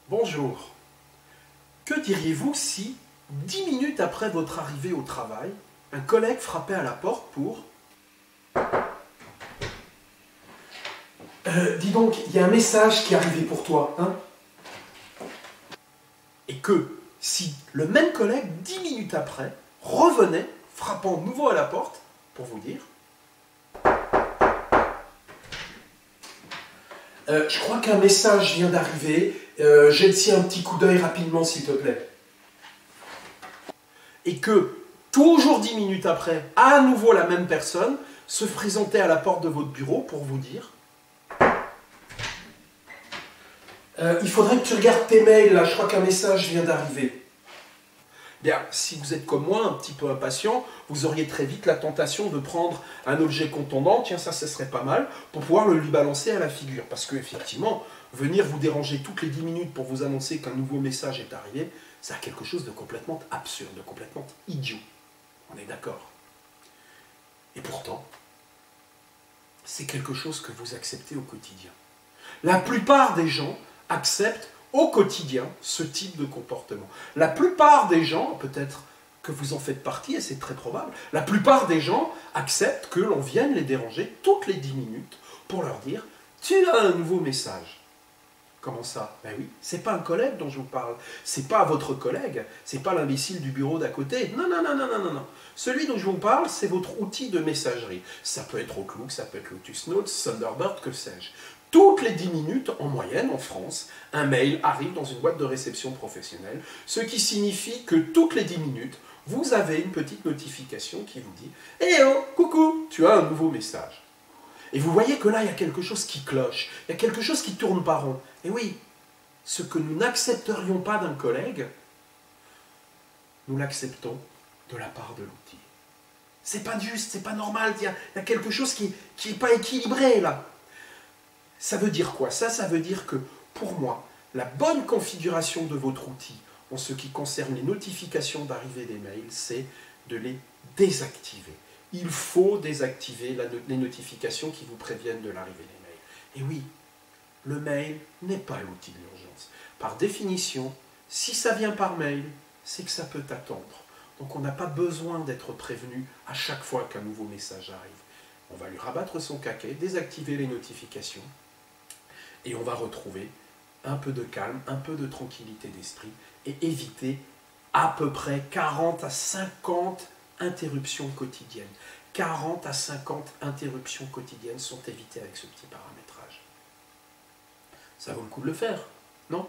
Bonjour. Que diriez-vous si, 10 minutes après votre arrivée au travail, un collègue frappait à la porte pour... Dis donc, il y a un message qui est arrivé pour toi, hein? Et que, si le même collègue, 10 minutes après, revenait, frappant de nouveau à la porte, pour vous dire... je crois qu'un message vient d'arriver. Jette-y un petit coup d'œil rapidement, s'il te plaît. Et que, toujours 10 minutes après, à nouveau la même personne se présentait à la porte de votre bureau pour vous dire il faudrait que tu regardes tes mails, là, je crois qu'un message vient d'arriver. Bien, si vous êtes comme moi, un petit peu impatient, vous auriez très vite la tentation de prendre un objet contondant, tiens, ça, ce serait pas mal, pour pouvoir le lui balancer à la figure. Parce que, effectivement, venir vous déranger toutes les 10 minutes pour vous annoncer qu'un nouveau message est arrivé, ça a quelque chose de complètement absurde, de complètement idiot. On est d'accord. Et pourtant, c'est quelque chose que vous acceptez au quotidien. La plupart des gens acceptent au quotidien ce type de comportement. La plupart des gens, peut-être que vous en faites partie, et c'est très probable, la plupart des gens acceptent que l'on vienne les déranger toutes les 10 minutes pour leur dire « Tu as un nouveau message ». Comment ça? Ben oui, c'est pas un collègue dont je vous parle, c'est pas votre collègue, c'est pas l'imbécile du bureau d'à côté. Non, non, non, non, non, non, non. Celui dont je vous parle, c'est votre outil de messagerie. Ça peut être Outlook, ça peut être Lotus Notes, Thunderbird, que sais-je. Toutes les 10 minutes, en moyenne, en France, un mail arrive dans une boîte de réception professionnelle, ce qui signifie que toutes les 10 minutes, vous avez une petite notification qui vous dit « Eh oh, coucou, tu as un nouveau message ». Et vous voyez que là, il y a quelque chose qui cloche, il y a quelque chose qui tourne pas rond. Et oui, ce que nous n'accepterions pas d'un collègue, nous l'acceptons de la part de l'outil. C'est pas juste, c'est pas normal, il y a quelque chose qui n'est pas équilibré là. Ça veut dire quoi? Ça veut dire que, pour moi, la bonne configuration de votre outil, en ce qui concerne les notifications d'arrivée des mails, c'est de les désactiver. Il faut désactiver les notifications qui vous préviennent de l'arrivée des mails. Et oui, le mail n'est pas l'outil de l'urgence. Par définition, si ça vient par mail, c'est que ça peut attendre. Donc on n'a pas besoin d'être prévenu à chaque fois qu'un nouveau message arrive. On va lui rabattre son caquet, désactiver les notifications, et on va retrouver un peu de calme, un peu de tranquillité d'esprit, et éviter à peu près 40 à 50 interruptions quotidiennes. 40 à 50 interruptions quotidiennes sont évitées avec ce petit paramétrage. Ça vaut le coup de le faire, non ?